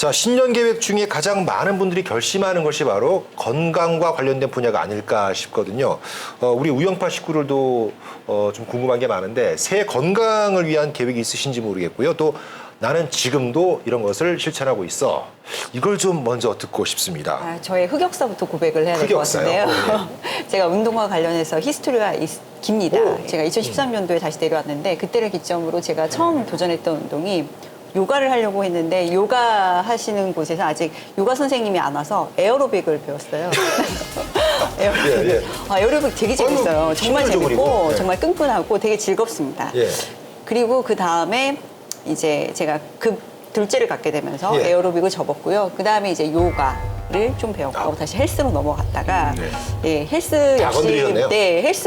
자, 신년 계획 중에 가장 많은 분들이 결심하는 것이 바로 건강과 관련된 분야가 아닐까 싶거든요. 우리 우영파 식구들도 좀 궁금한 게 많은데 새해 건강을 위한 계획이 있으신지 모르겠고요. 또 나는 지금도 이런 것을 실천하고 있어. 이걸 좀 먼저 듣고 싶습니다. 저의 흑역사부터 고백을 해야 될 것 같은데요. 제가 운동과 관련해서 히스토리가 깁니다. 제가 2013년도에 다시 내려왔는데 그때를 기점으로 제가 처음 도전했던 운동이 요가를 하려고 했는데 요가 하시는 곳에서 아직 요가 선생님이 안 와서 에어로빅을 배웠어요. 에어로빅 되게 재밌어요. 정말 재밌고 정말 끈끈하고 되게 즐겁습니다. 그리고 그 다음에 이제 제가 둘째를 갖게 되면서 에어로빅을 접었고요. 그 다음에 이제 요가를 좀 배웠고 다시 헬스로 넘어갔다가 헬스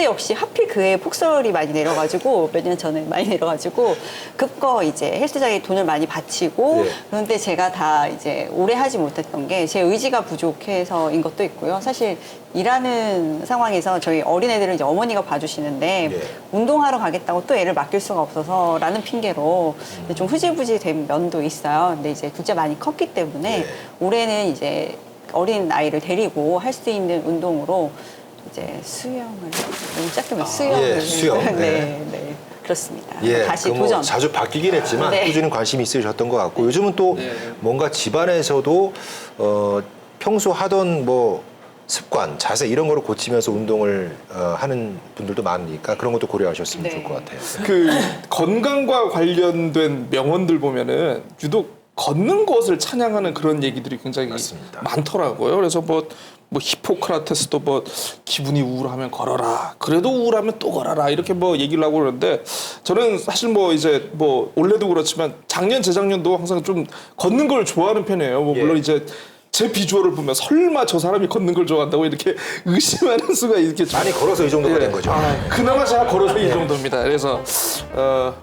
역시 하필 그해 폭설이 많이 내려가지고 몇 년 전에 많이 내려가지고 급거 이제 헬스장에 돈을 많이 바치고 그런데 제가 다 이제 오래 하지 못했던 게 제 의지가 부족해서인 것도 있고요. 사실 일하는 상황에서 저희 어린애들은 이제 어머니가 봐주시는데 운동하러 가겠다고 또 애를 맡길 수가 없어서라는 핑계로 좀 흐지부지 된 면도 있어요. 근데 이제 둘째 많이 컸기 때문에 올해는 이제 어린 아이를 데리고 할 수 있는 운동으로 이제 수영을 너무 짧게만 수영. 네. 그렇습니다. 다시 도전. 자주 바뀌긴 했지만 꾸준히 관심이 있으셨던 것 같고 요즘은 또 뭔가 집안에서도 평소 하던 뭐 습관, 자세 이런 거를 고치면서 운동을 하는 분들도 많으니까 그런 것도 고려하셨으면 좋을 것 같아요. 그 건강과 관련된 명언들 보면은 유독 걷는 것을 찬양하는 그런 얘기들이 굉장히 많더라고요. 그래서 뭐 히포크라테스도 뭐 기분이 우울하면 걸어라. 그래도 우울하면 또 걸어라. 이렇게 뭐 얘기를 하고 그러는데 저는 사실 뭐 이제 뭐 올해도 그렇지만 작년, 재작년도 항상 좀 걷는 걸 좋아하는 편이에요. 뭐 물론 이제 제 비주얼을 보면 설마 저 사람이 걷는 걸 좋아한다고 이렇게 의심하는 수가 이렇게 많이 걸어서 이 정도가 된 거죠. 그나마 제가 걸어서 이 정도입니다. 그래서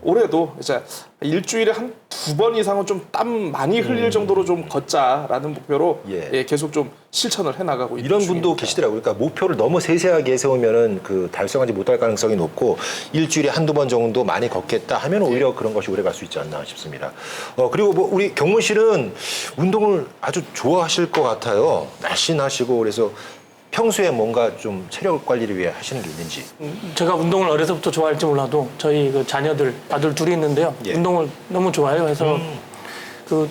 올해도 이제 일주일에 한 2번 이상은 좀 땀 많이 흘릴 정도로 좀 걷자라는 목표로 계속 좀 실천을 해나가고 있는 이런 중입니다. 분도 계시더라고요. 그러니까 목표를 너무 세세하게 세우면은 그 달성하지 못할 가능성이 높고 일주일에 한두 번 정도 많이 걷겠다 하면 오히려 그런 것이 오래 갈 수 있지 않나 싶습니다. 그리고 뭐 우리 경문 씨는 운동을 아주 좋아하실 것 같아요. 날씬하시고 그래서 평소에 뭔가 좀 체력 관리를 위해 하시는 게 있는지. 제가 운동을 어려서부터 좋아할지 몰라도 저희 그 자녀들 아들 둘이 있는데요. 운동을 너무 좋아해요. 그래서 그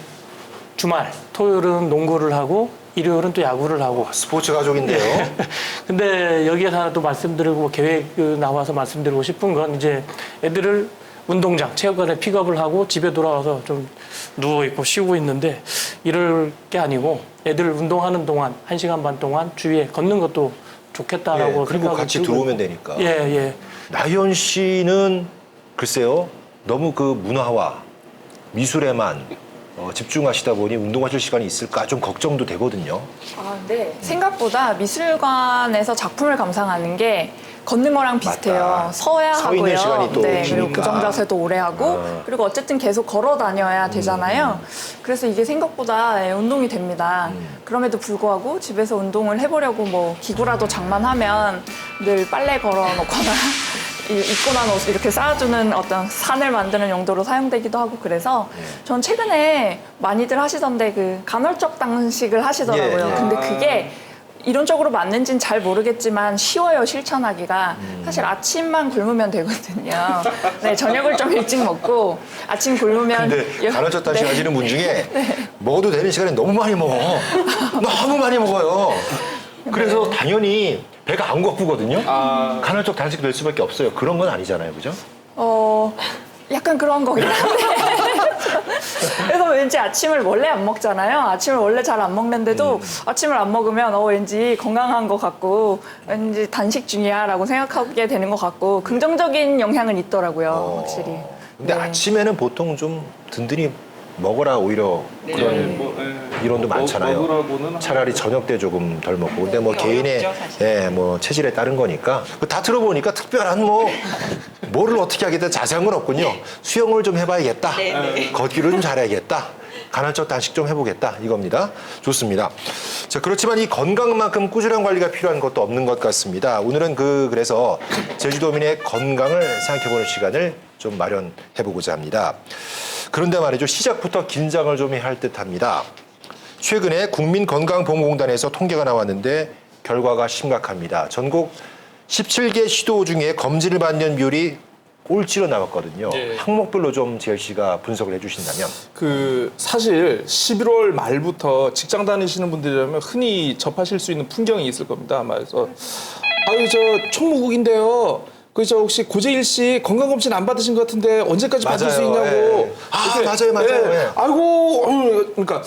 주말 토요일은 농구를 하고 일요일은 또 야구를 하고. 스포츠 가족인데요. 근데 여기에서 하나 또 말씀드리고 계획 나와서 말씀드리고 싶은 건 이제 애들을 운동장, 체육관에 픽업을 하고 집에 돌아와서 좀 누워있고 쉬고 있는데 이럴 게 아니고 애들 운동하는 동안 1시간 반 동안 주위에 걷는 것도 좋겠다라고 그리고 같이 들어오면 되니까. 나현 씨는 글쎄요. 너무 그 문화와 미술에만 집중하시다 보니 운동하실 시간이 있을까 좀 걱정도 되거든요. 네. 생각보다 미술관에서 작품을 감상하는 게 걷는 거랑 비슷해요. 서야 서 있는 하고요. 시간이 또 그리고 기니까. 고정 자세도 오래 하고 그리고 어쨌든 계속 걸어 다녀야 되잖아요. 그래서 이게 생각보다 운동이 됩니다. 그럼에도 불구하고 집에서 운동을 해보려고 뭐 기구라도 장만하면 늘 빨래 걸어 놓거나 입고 난 옷 이렇게 쌓아주는 어떤 산을 만드는 용도로 사용되기도 하고 그래서 전 최근에 많이들 하시던데 그 간헐적 단식을 하시더라고요. 근데 그게 이론적으로 맞는지는 잘 모르겠지만 쉬워요, 실천하기가. 사실 아침만 굶으면 되거든요. 네, 저녁을 좀 일찍 먹고 아침 굶으면. 근데 간헐적 단식 하시는 분 중에 먹어도 되는 시간에 너무 많이 먹어. 너무 많이 먹어요. 그래서 당연히 배가 안 고프거든요. 간헐적 단식이 될 수밖에 없어요. 그런 건 아니잖아요, 그죠? 약간 그런 거긴 한데. 그래서 왠지 아침을 원래 안 먹잖아요. 아침을 원래 잘 안 먹는데도 아침을 안 먹으면 왠지 건강한 것 같고 왠지 단식 중이야 라고 생각하게 되는 것 같고 긍정적인 영향은 있더라고요, 확실히. 근데 아침에는 보통 좀 든든히 먹어라 오히려 그런 이론도 많잖아요. 차라리 저녁 때 조금 덜 먹고. 근데 뭐 개인의 뭐 체질에 따른 거니까 다 들어보니까 특별한 뭐를 어떻게 하겠다 자세한 건 없군요. 수영을 좀 해봐야겠다. 걷기를 좀 잘해야겠다. 간헐적 단식 좀 해보겠다 이겁니다. 좋습니다. 자, 그렇지만 이 건강만큼 꾸준한 관리가 필요한 것도 없는 것 같습니다. 오늘은 그래서 제주도민의 건강을 생각해보는 시간을 좀 마련해보고자 합니다. 그런데 말이죠. 시작부터 긴장을 좀 할 듯합니다. 최근에 국민건강보험공단에서 통계가 나왔는데 결과가 심각합니다. 전국 17개 시도 중에 검진을 받는 비율이 꼴찌로 나왔거든요. 예. 항목별로 좀 재열 씨가 분석을 해주신다면. 그 사실 11월 말부터 직장 다니시는 분들이라면 흔히 접하실 수 있는 풍경이 있을 겁니다. 아마 그래서 아유 저 총무국인데요. 저 혹시 고재일 씨 건강검진 안 받으신 것 같은데 언제까지 받을 수 있냐고. 예. 아 맞아요. 예. 아이고 그러니까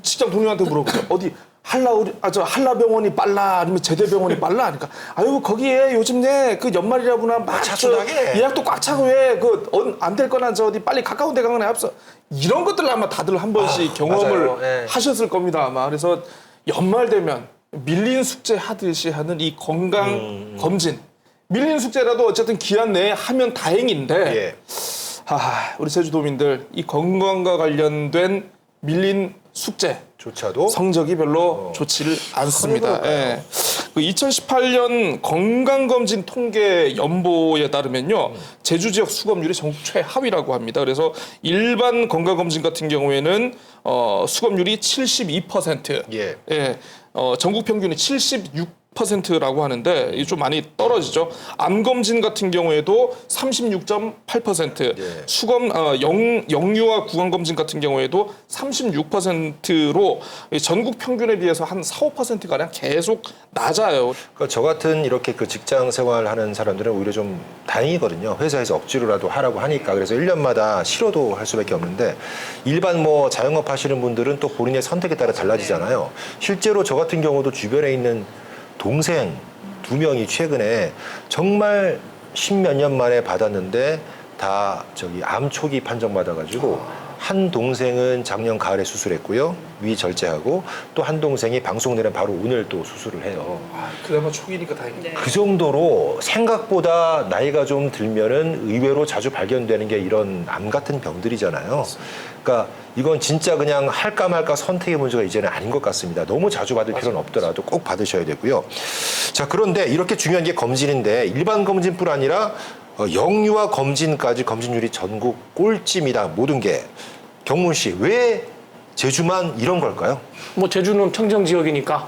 직장 동료한테 물어보죠. 어디 한라병원이 빨라 아니면 제대병원이 빨라 하니까 아유 거기에 요즘 그 연말이라구나 막 차순하게 예약도 꽉 차고 안 될 거나 어디 빨리 가까운 데 가거나 앞서 이런 것들 아마 다들 한 번씩 경험을 하셨을 겁니다 아마. 그래서 연말 되면 밀린 숙제 하듯이 하는 이 건강 검진 밀린 숙제라도 어쨌든 기한 내에 하면 다행인데 우리 제주도민들 이 건강과 관련된 밀린 숙제 조차도 성적이 별로 좋지를 않습니다. 예. 그 2018년 건강검진 통계 연보에 따르면요, 제주 지역 수검률이 전국 최하위라고 합니다. 그래서 일반 건강검진 같은 경우에는 수검률이 72%, 예. 전국 평균이 76%라고 하는데 이게 좀 많이 떨어지죠. 암 검진 같은 경우에도 36.8%, 수검 영유아 구강 검진 같은 경우에도 36%로 전국 평균에 비해서 한 4~5% 가량 계속 낮아요. 그러니까 저 같은 이렇게 그 직장 생활하는 사람들은 오히려 좀 다행이거든요. 회사에서 억지로라도 하라고 하니까. 그래서 1년마다 싫어도 할 수밖에 없는데 일반 뭐 자영업 하시는 분들은 또 본인의 선택에 따라 달라지잖아요. 실제로 저 같은 경우도 주변에 있는 동생 2명이 최근에 정말 10몇 년 만에 받았는데 다 암 초기 판정받아가지고 한 동생은 작년 가을에 수술했고요. 위 절제하고 또 한 동생이 방송 내는 바로 오늘 또 수술을 해요. 그나마 초기니까 다행이다. 그 정도로 생각보다 나이가 좀 들면은 의외로 자주 발견되는 게 이런 암 같은 병들이잖아요. 그러니까 이건 진짜 그냥 할까 말까 선택의 문제가 이제는 아닌 것 같습니다. 너무 자주 받을 필요는 없더라도 꼭 받으셔야 되고요. 자, 그런데 이렇게 중요한 게 검진인데 일반 검진뿐 아니라 영유아 검진까지 검진률이 전국 꼴찌입니다. 모든 게. 경문 씨, 왜 제주만 이런 걸까요? 뭐 제주는 청정 지역이니까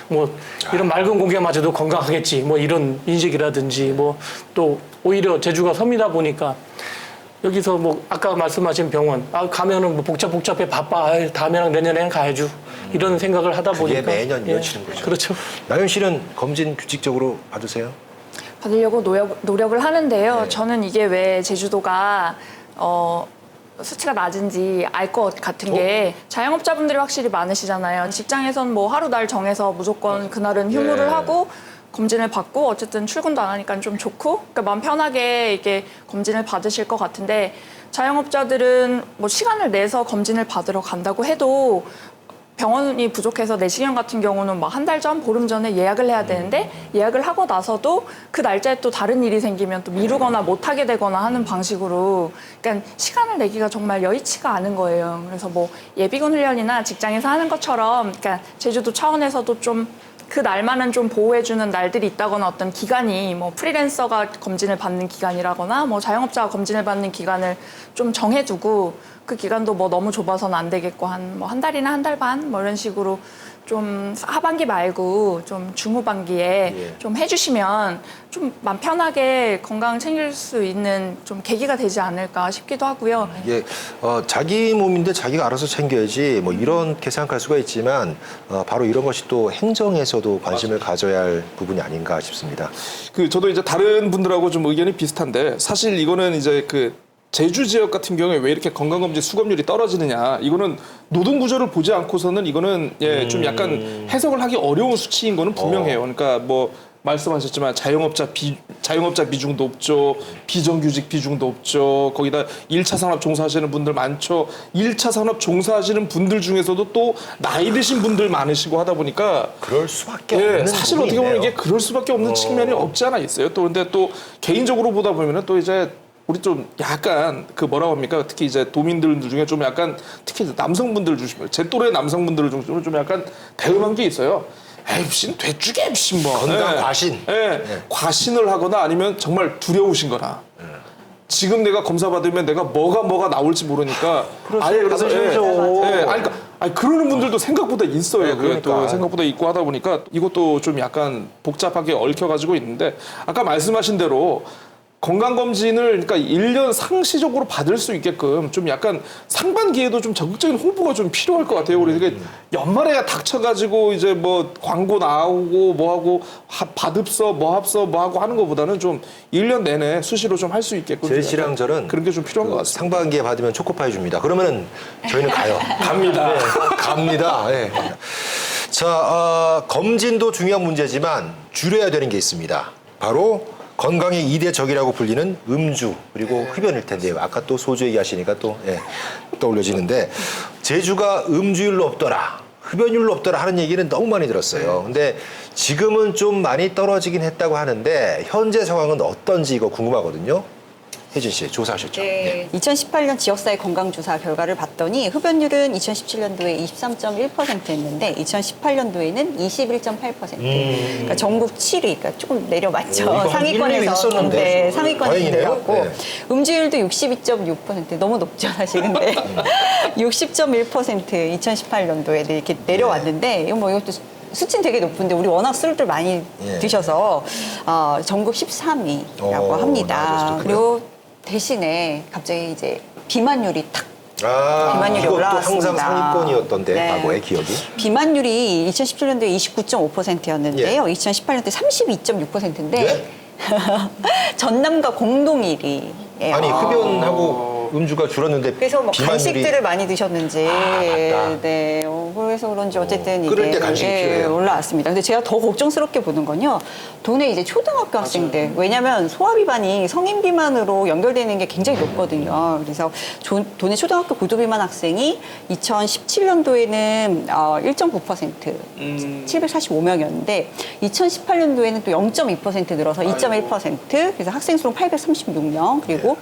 뭐 이런 맑은 공기마저도 건강하겠지 뭐 이런 인식이라든지 뭐 또 오히려 제주가 섬이다 보니까 여기서 뭐 아까 말씀하신 병원 가면은 뭐 복잡해 바빠 다음에랑 내년에는 가야죠 이런 생각을 하다 보니까 그게 매년 이어지는 거죠. 그렇죠. 나연 씨는 검진 규칙적으로 받으세요? 받으려고 노력을 하는데요. 저는 이게 왜 제주도가 수치가 낮은지 알 것 같은 게 자영업자분들이 확실히 많으시잖아요. 직장에선 뭐 하루 날 정해서 무조건 그날은 휴무를 하고 검진을 받고 어쨌든 출근도 안 하니까 좀 좋고 그러니까 마음 편하게 이게 검진을 받으실 것 같은데 자영업자들은 뭐 시간을 내서 검진을 받으러 간다고 해도 병원이 부족해서 내시경 같은 경우는 막 한 달 전, 보름 전에 예약을 해야 되는데 예약을 하고 나서도 그 날짜에 또 다른 일이 생기면 또 미루거나 못 하게 되거나 하는 방식으로 그러니까 시간을 내기가 정말 여의치가 않은 거예요. 그래서 뭐 예비군 훈련이나 직장에서 하는 것처럼 그러니까 제주도 차원에서도 좀 그 날만은 좀 보호해주는 날들이 있다거나 어떤 기간이 뭐 프리랜서가 검진을 받는 기간이라거나 뭐 자영업자가 검진을 받는 기간을 좀 정해두고 그 기간도 뭐 너무 좁아서는 안 되겠고 한 달이나 한 달 반 뭐 이런 식으로 좀 하반기 말고 좀 중후반기에 좀 해주시면 좀 마음 편하게 건강 챙길 수 있는 좀 계기가 되지 않을까 싶기도 하고요. 이게 자기 몸인데 자기가 알아서 챙겨야지 뭐 이렇게 생각할 수가 있지만 바로 이런 것이 또 행정에서도 관심을 가져야 할 부분이 아닌가 싶습니다. 저도 이제 다른 분들하고 좀 의견이 비슷한데 사실 이거는 이제 제주 지역 같은 경우에 왜 이렇게 건강검진 수검률이 떨어지느냐 이거는 노동구조를 보지 않고서는 이거는 좀 약간 해석을 하기 어려운 수치인 거는 분명해요. 그러니까 뭐 말씀하셨지만 자영업자 비중도 없죠. 비정규직 비중도 없죠. 거기다 1차 산업 종사하시는 분들 많죠. 1차 산업 종사하시는 분들 중에서도 또 나이 드신 분들 많으시고 하다 보니까 그럴 수밖에 없는 사실 어떻게 보면 이게 그럴 수밖에 없는 측면이 없지 않아 있어요. 또 근데 또 개인적으로 보다 보면은 또 이제 우리 좀 약간 뭐라고 합니까? 특히 이제 도민들 중에 좀 약간 특히 이제 남성분들 중심으로 제 또래 남성분들 중심으로 좀 약간 대응한 게 있어요. 에이 무슨 되죽에 무슨 뭐 건강 과신. 과신을 하거나 아니면 정말 두려우신 거나 지금 내가 검사 받으면 내가 뭐가 나올지 모르니까 아예 그래서 아니 그러는 분들도 생각보다 있어요. 네, 그게 또 그러니까. 생각보다 있고 하다 보니까 이것도 좀 약간 복잡하게 얽혀가지고 있는데 아까 말씀하신 대로 건강검진을 그러니까 1년 상시적으로 받을 수 있게끔 좀 약간 상반기에도 좀 적극적인 홍보가 좀 필요할 것 같아요. 우리 되게 연말에 닥쳐가지고 이제 뭐 광고 나오고 뭐하고 받읍서 뭐하고 하는 것보다는 좀 1년 내내 수시로 좀 할 수 있게끔 제 좀 씨랑 저는 그런 게 좀 필요한 것 같습니다. 상반기에 받으면 초코파이 줍니다. 그러면은 저희는 가요. 갑니다. 네, 갑니다. 네. 자, 검진도 중요한 문제지만 줄여야 되는 게 있습니다. 바로 건강의 2대 적이라고 불리는 음주 그리고 흡연일 텐데요. 아까 또 소주 얘기하시니까 또 떠올려지는데 제주가 음주율로 없더라. 흡연율로 없더라 하는 얘기는 너무 많이 들었어요. 근데 지금은 좀 많이 떨어지긴 했다고 하는데 현재 상황은 어떤지 이거 궁금하거든요. 혜진 씨 조사하셨죠? 네. 2018년 지역사회 건강조사 결과를 봤더니 흡연율은 2017년도에 23.1%였는데 2018년도에는 21.8%. 그러니까 전국 7위, 그러니까 조금 내려맞죠. 한 1, 2위 상위권에서 했었는데. 네, 상위권에서 다행이네요. 내려왔고 네. 음주율도 62.6%, 너무 높죠 사실. 근데 60.1% 2018년도에 이렇게 내려왔는데 이것도 수치는 되게 높은데 우리 워낙 술들 많이 드셔서 전국 13위라고 합니다. 맞아, 그리고 대신에 갑자기 이제 비만율이 탁 비만율이 이것도 올라왔습니다. 항상 상위권이었던데 네. 과거의 기억이. 비만율이 2017년도에 29.5%였는데요. 2018년도에 32.6%인데 예? 전남과 공동 1위예요. 아니 흡연하고 음주가 줄었는데 그래서 뭐 비만율이- 간식들을 많이 드셨는지 맞다. 네 그래서 그런지 어쨌든 끓일 이게 때 간식이 필요해요. 올라왔습니다. 근데 제가 더 걱정스럽게 보는 건요. 도내 이제 초등학교 학생들 왜냐하면 소아 비만이 성인 비만으로 연결되는 게 굉장히 높거든요. 그래서 도내 초등학교 고도 비만 학생이 2017년도에는 1.9% 745명이었는데 2018년도에는 또 0.2% 늘어서 2.1% 그래서 학생 수는 836명 그리고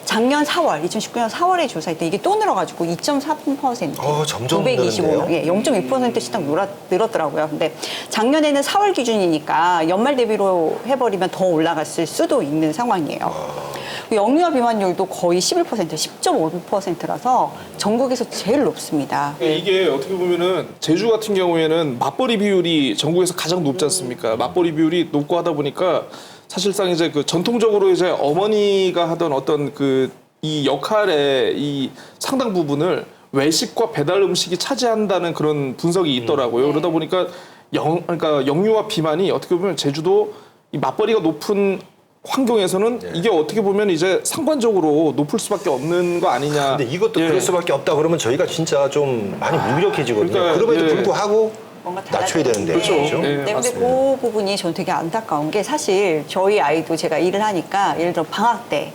작년 4월 2019년 4월에 조사할 때 이게 또 늘어가지고 2.3% 점점 925명 예, 0.2%씩 딱 늘었더라고요. 근데 작년에는 4월 기준이니까 연말 대비로 해버리면 더 올라갔을 수도 있는 상황이에요. 영유아 비만율도 거의 11%, 10.5%라서 전국에서 제일 높습니다. 이게 어떻게 보면은 제주 같은 경우에는 맞벌이 비율이 전국에서 가장 높지 않습니까? 맞벌이 비율이 높고 하다 보니까 사실상 이제 그 전통적으로 이제 어머니가 하던 어떤 이 역할의 이 상당 부분을 외식과 배달 음식이 차지한다는 그런 분석이 있더라고요. 그러다 보니까 그러니까 영유아 비만이 어떻게 보면 제주도 이 맞벌이가 높은 환경에서는 이게 어떻게 보면 이제 상관적으로 높을 수밖에 없는 거 아니냐. 근데 이것도 그럴 수밖에 없다 그러면 저희가 진짜 좀 많이 무기력해지거든요. 그러니까, 그럼에도 불구하고 뭔가 낮춰야 되는데. 그렇죠. 그렇죠? 네, 네, 근데 맞습니다. 그 부분이 저는 되게 안타까운 게 사실 저희 아이도 제가 일을 하니까 예를 들어 방학 때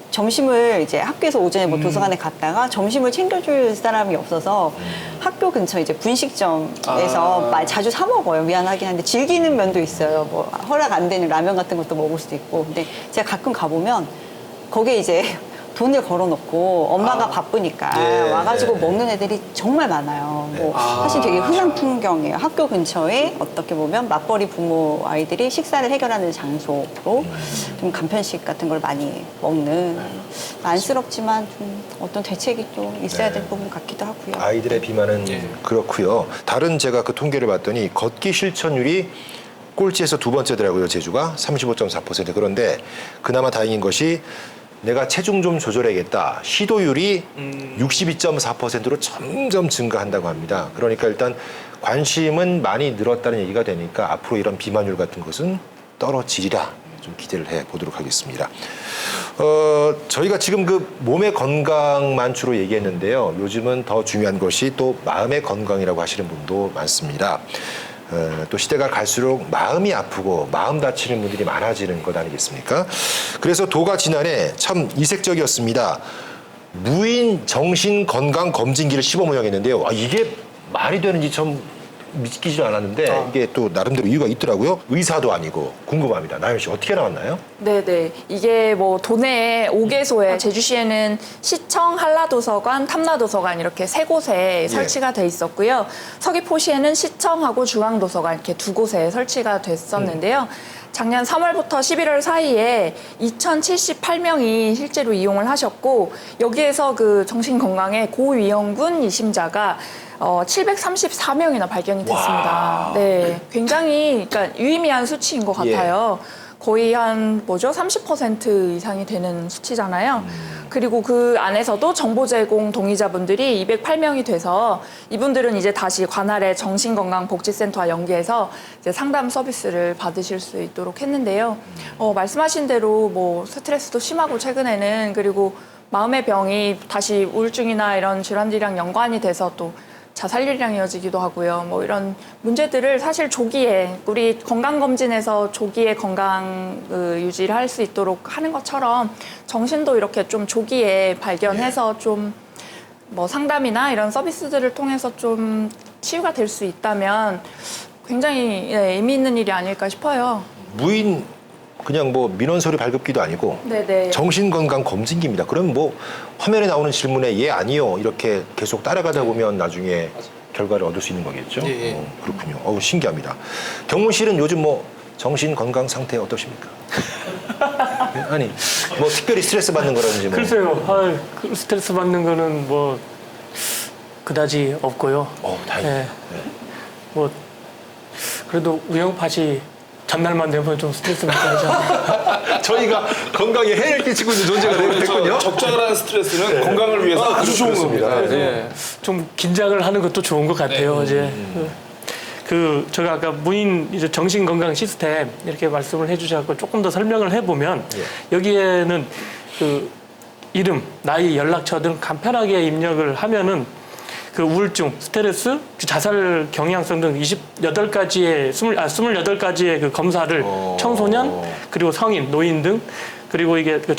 점심을 이제 학교에서 오전에 뭐 도서관에 갔다가 점심을 챙겨줄 사람이 없어서 학교 근처 이제 분식점에서 자주 사 먹어요. 미안하긴 한데 즐기는 면도 있어요. 뭐 허락 안 되는 라면 같은 것도 먹을 수도 있고. 근데 제가 가끔 가보면 거기에 이제 돈을 걸어놓고 엄마가 바쁘니까 와가지고 먹는 애들이 정말 많아요. 뭐 사실 되게 흔한 풍경이에요. 학교 근처에 어떻게 보면 맞벌이 부모 아이들이 식사를 해결하는 장소로 좀 간편식 같은 걸 많이 먹는 안쓰럽지만 좀 어떤 대책이 또 있어야 될 부분 같기도 하고요. 아이들의 비만은 그렇고요. 다른 제가 그 통계를 봤더니 걷기 실천율이 꼴찌에서 두 번째더라고요. 제주가 35.4%. 그런데 그나마 다행인 것이 내가 체중 좀 조절해야겠다. 시도율이 62.4%로 점점 증가한다고 합니다. 그러니까 일단 관심은 많이 늘었다는 얘기가 되니까 앞으로 이런 비만율 같은 것은 떨어지리라 좀 기대를 해보도록 하겠습니다. 저희가 지금 그 몸의 건강만 주로 얘기했는데요. 요즘은 더 중요한 것이 또 마음의 건강이라고 하시는 분도 많습니다. 또 시대가 갈수록 마음이 아프고 마음 다치는 분들이 많아지는 것 아니겠습니까? 그래서 도가 지난해 참 이색적이었습니다. 무인 정신 건강 검진기를 시범 운영했는데요. 이게 말이 되는지 참 믿기지 않았는데 이게 또 나름대로 이유가 있더라고요. 의사도 아니고 궁금합니다. 나연 씨 어떻게 나왔나요? 네네. 이게 뭐 도내에 5개소에 제주시에는 시청, 한라도서관, 탐라도서관 이렇게 3곳에 설치가 돼 있었고요. 서귀포시에는 시청하고 중앙도서관 이렇게 2곳에 설치가 됐었는데요. 작년 3월부터 11월 사이에 2,078명이 실제로 이용을 하셨고 여기에서 그 정신건강의 고위험군 이심자가 734명이나 발견이 됐습니다. 네, 굉장히 그러니까 유의미한 수치인 것 같아요. 거의 한 30% 이상이 되는 수치잖아요. 그리고 그 안에서도 정보 제공 동의자분들이 208명이 돼서 이분들은 이제 다시 관할의 정신건강복지센터와 연계해서 이제 상담 서비스를 받으실 수 있도록 했는데요. 말씀하신 대로 뭐 스트레스도 심하고 최근에는 그리고 마음의 병이 다시 우울증이나 이런 질환들이랑 연관이 돼서 또 자살률이랑 이어지기도 하고요. 뭐 이런 문제들을 사실 조기에 우리 건강검진에서 조기에 건강 유지를 할 수 있도록 하는 것처럼 정신도 이렇게 좀 조기에 발견해서 좀 뭐 상담이나 이런 서비스들을 통해서 좀 치유가 될 수 있다면 굉장히 의미 있는 일이 아닐까 싶어요. 무인 그냥 뭐 민원 서류 발급기도 아니고 네네. 정신건강 검진기입니다. 그럼 뭐 화면에 나오는 질문에 예 아니요 이렇게 계속 따라가다 보면 나중에 결과를 얻을 수 있는 거겠죠. 예. 그렇군요. 신기합니다. 경무실은 요즘 뭐 정신건강 상태 어떠십니까? 아니 뭐 특별히 스트레스 받는 거라든지 뭐. 글쎄요. 그 스트레스 받는 거는 뭐 그다지 없고요. 다행이네요. 네. 뭐 그래도 우영팟이 전날만 되면 좀 스트레스 받게 하죠. 저희가 건강에 해를 끼치고 있는 존재가 됐군요. 적절한 스트레스는 건강을 위해서 아주 좋은 겁니다. 네. 좀 긴장을 하는 것도 좋은 것 같아요. 이제 제가 아까 무인 이제 정신건강 시스템 이렇게 말씀을 해주셔서 조금 더 설명을 해보면 여기에는 그 이름, 나이, 연락처 등 간편하게 입력을 하면은 그 우울증, 스트레스, 자살 경향성 등 28가지의 그 검사를 청소년 그리고 성인, 노인 등 그리고 이게 그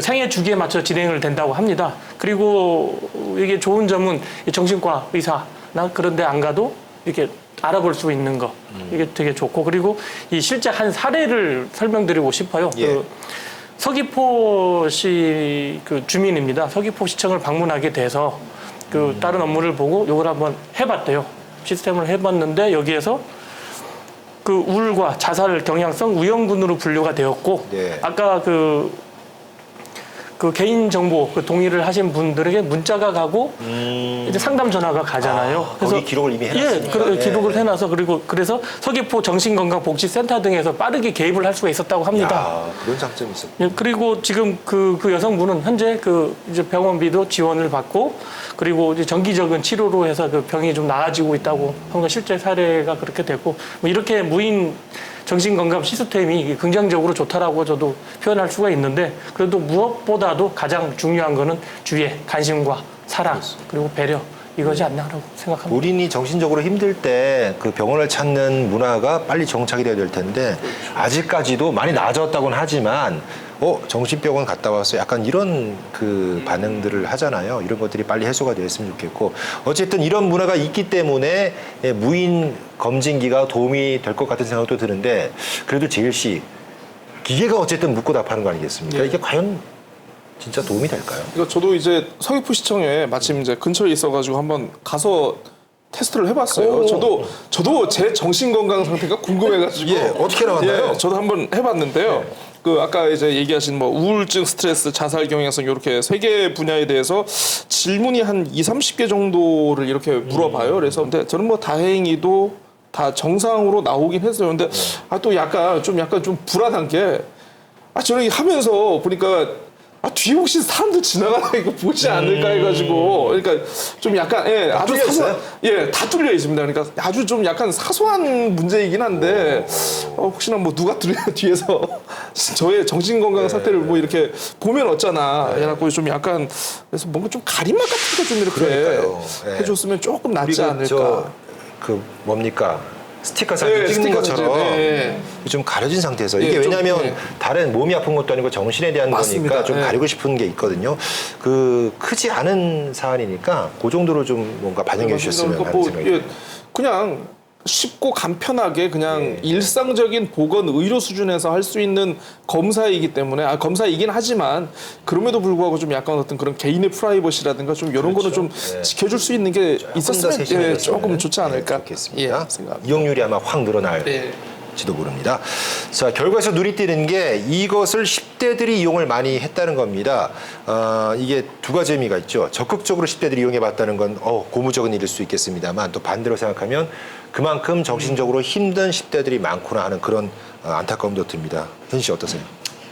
생애 주기에 맞춰 진행을 된다고 합니다. 그리고 이게 좋은 점은 정신과 의사나 그런 데 안 가도 이렇게 알아볼 수 있는 거 이게 되게 좋고 그리고 이 실제 한 사례를 설명드리고 싶어요. 그 서귀포시 그 주민입니다. 서귀포시청을 방문하게 돼서 그 다른 업무를 보고 이걸 한번 해봤대요. 시스템을 해봤는데 여기에서 그 우울과 자살 경향성 위험군으로 분류가 되었고 아까 그 개인 정보 그 동의를 하신 분들에게 문자가 가고 이제 상담 전화가 가잖아요. 그래서 거기 기록을 이미 해놨으니까. 기록을 해놔서 그래서 서귀포 정신건강복지센터 등에서 빠르게 개입을 할 수가 있었다고 합니다. 그런 장점이 있었고. 그리고 지금 그 여성분은 현재 이제 병원비도 지원을 받고 그리고 이제 정기적인 치료로 해서 그 병이 좀 나아지고 있다고 하는 건 실제 사례가 그렇게 됐고 뭐 이렇게 무인 정신건강 시스템이 긍정적으로 좋다라고 저도 표현할 수가 있는데 그래도 무엇보다도 가장 중요한 거는 주위에 관심과 사랑 그리고 배려 이거지 않나라고 생각합니다. 우린이 정신적으로 힘들 때 그 병원을 찾는 문화가 빨리 정착이 돼야 될 텐데 아직까지도 많이 나아졌다고는 하지만 정신병원 갔다 와서 약간 이런 그 반응들을 하잖아요. 이런 것들이 빨리 해소가 됐으면 좋겠고 어쨌든 이런 문화가 있기 때문에 무인 검진기가 도움이 될 것 같은 생각도 드는데 그래도 제일씨 기계가 어쨌든 묻고 답하는 거 아니겠습니까? 이게 과연 진짜 도움이 될까요? 그러니까 저도 이제 서귀포시청에 마침 이제 근처에 있어가지고 한번 가서 테스트를 해봤어요. 저도 제 정신건강 상태가 궁금해가지고 어떻게 나왔나요? 저도 한번 해봤는데요. 그 아까 이제 얘기하신 뭐 우울증, 스트레스, 자살 경향성 이렇게 3개 분야에 대해서 질문이 한 20-30개 정도를 이렇게 물어봐요. 그래서 근데 저는 뭐 다행히도 다 정상으로 나오긴 했어요. 근데 또 약간 좀 불안한 게 저는 하면서 보니까 뒤에 혹시 사람들 지나가다 이거 보지 않을까 해가지고 그러니까 좀 약간 아주 사소한 다 뚫려 있습니다. 그러니까 아주 좀 약간 사소한 문제이긴 한데 혹시나 뭐 누가 뒤에서 저의 정신건강 상태를 뭐 이렇게 보면 어쩌나 해갖고 좀 약간 그래서 뭔가 좀 가림막 같은 거 좀 이렇게 해줬으면 조금 낫지 않을까. 뭡니까? 스티커 사진 찍는 것처럼 좀 가려진 상태에서 이게 왜냐하면 다른 몸이 아픈 것도 아니고 정신에 대한 맞습니다. 거니까 좀 가리고 싶은 게 있거든요. 크지 않은 사안이니까 그 정도로 좀 뭔가 반영해 주셨으면 하는 생각이 그냥 쉽고 간편하게 그냥 일상적인 보건 의료 수준에서 할 수 있는 검사이기 때문에 검사이긴 하지만 그럼에도 불구하고 좀 약간 어떤 그런 개인의 프라이버시라든가 좀 이런 거는 좀 지켜줄 수 있는 게 있었으면 조금 좋지 않을까. 좋겠습니다. 이용률이 아마 확 늘어날 될지도 모릅니다. 자, 결과에서 눈이 띄는 게 이것을 10대들이 이용을 많이 했다는 겁니다. 이게 두 가지 의미가 있죠. 적극적으로 10대들이 이용해봤다는 건 고무적인 일일 수 있겠습니다만 또 반대로 생각하면 그만큼 정신적으로 힘든 10대들이 많구나 하는 그런 안타까움도 듭니다. 현희 씨 어떠세요?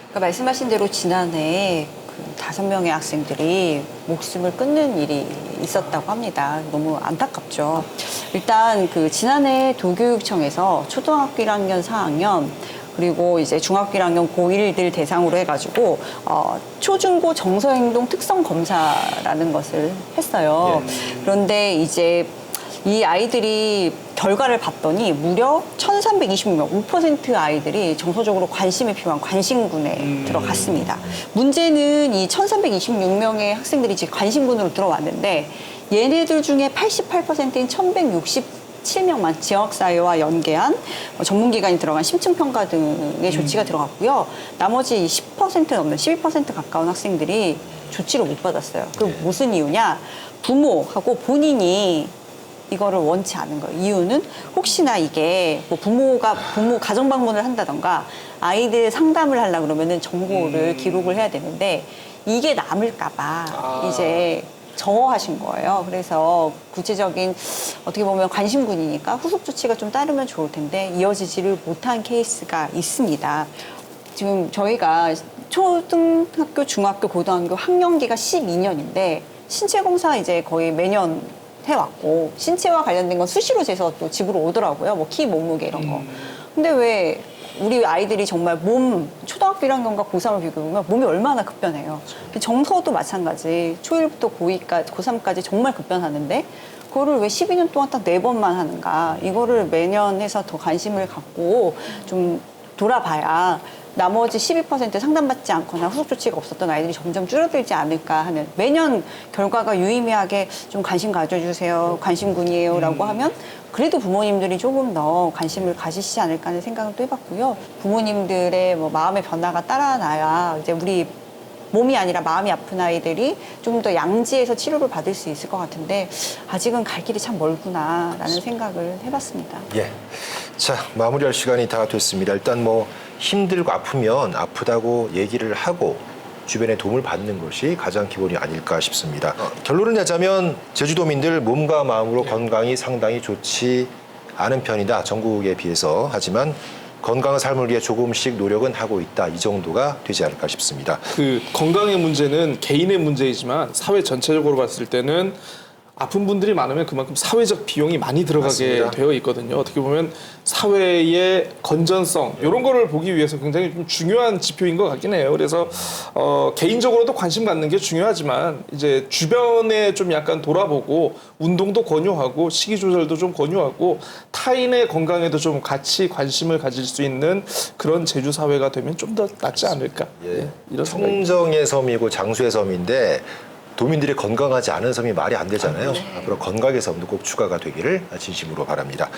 그러니까 말씀하신 대로 지난해 그 5명의 학생들이 목숨을 끊는 일이 있었다고 합니다. 너무 안타깝죠. 일단 그 지난해 도교육청에서 초등학교 1학년, 4학년 그리고 이제 중학교 1학년 고1들 대상으로 해가지고 초중고 정서행동 특성 검사라는 것을 했어요. 그런데 이제 이 아이들이 결과를 봤더니 무려 1,326명, 5% 아이들이 정서적으로 관심이 필요한 관심군에 들어갔습니다. 문제는 이 1,326명의 학생들이 지금 관심군으로 들어왔는데 얘네들 중에 88%인 1,167명만 지역사회와 연계한 전문기관이 들어간 심층평가 등의 조치가 들어갔고요. 나머지 10% 넘는 12% 가까운 학생들이 조치를 못 받았어요. 그 무슨 이유냐? 부모하고 본인이 이거를 원치 않은 거예요. 이유는 혹시나 이게 뭐 부모 가정 방문을 한다던가 아이들 상담을 하려고 그러면은 정보를 기록을 해야 되는데 이게 남을까봐 이제 정어하신 거예요. 그래서 구체적인 어떻게 보면 관심군이니까 후속 조치가 좀 따르면 좋을 텐데 이어지지를 못한 케이스가 있습니다. 지금 저희가 초등학교, 중학교, 고등학교 학년기가 12년인데 신체 검사 이제 거의 매년 해왔고 신체와 관련된 건 수시로 재서 또 집으로 오더라고요. 뭐 키, 몸무게 이런 거. 근데 왜 우리 아이들이 정말 초등학교 1학년과 고3을 비교해보면 몸이 얼마나 급변해요. 정서도 마찬가지. 초1부터 고2까지, 고3까지 정말 급변하는데 그거를 왜 12년 동안 딱 4번만 하는가. 이거를 매년 해서 더 관심을 갖고 좀 돌아봐야 나머지 12% 상담받지 않거나 후속 조치가 없었던 아이들이 점점 줄어들지 않을까 하는 매년 결과가 유의미하게 좀 관심 가져주세요. 관심군이에요. 라고 하면 그래도 부모님들이 조금 더 관심을 가지시지 않을까 하는 생각을 또 해봤고요. 부모님들의 뭐 마음의 변화가 따라나야 이제 우리 몸이 아니라 마음이 아픈 아이들이 좀 더 양지에서 치료를 받을 수 있을 것 같은데 아직은 갈 길이 참 멀구나라는 생각을 해봤습니다. 예. 자, 마무리할 시간이 다 됐습니다. 일단 뭐 힘들고 아프면 아프다고 얘기를 하고 주변의 도움을 받는 것이 가장 기본이 아닐까 싶습니다. 결론을 내자면 제주도민들 몸과 마음으로 건강이 상당히 좋지 않은 편이다. 전국에 비해서. 하지만 건강한 삶을 위해 조금씩 노력은 하고 있다. 이 정도가 되지 않을까 싶습니다. 그 건강의 문제는 개인의 문제이지만 사회 전체적으로 봤을 때는 아픈 분들이 많으면 그만큼 사회적 비용이 많이 들어가게 맞습니다. 되어 있거든요. 어떻게 보면 사회의 건전성 이런 거를 보기 위해서 굉장히 좀 중요한 지표인 것 같긴 해요. 그래서 개인적으로도 관심 갖는 게 중요하지만 이제 주변에 좀 약간 돌아보고 운동도 권유하고 식이 조절도 좀 권유하고 타인의 건강에도 좀 같이 관심을 가질 수 있는 그런 제주 사회가 되면 좀 더 낫지 않을까. 예. 이런 생각이. 청정의 섬이고 장수의 섬인데 도민들이 건강하지 않은 섬이 말이 안 되잖아요. 앞으로 건강의 섬도 꼭 추가가 되기를 진심으로 바랍니다.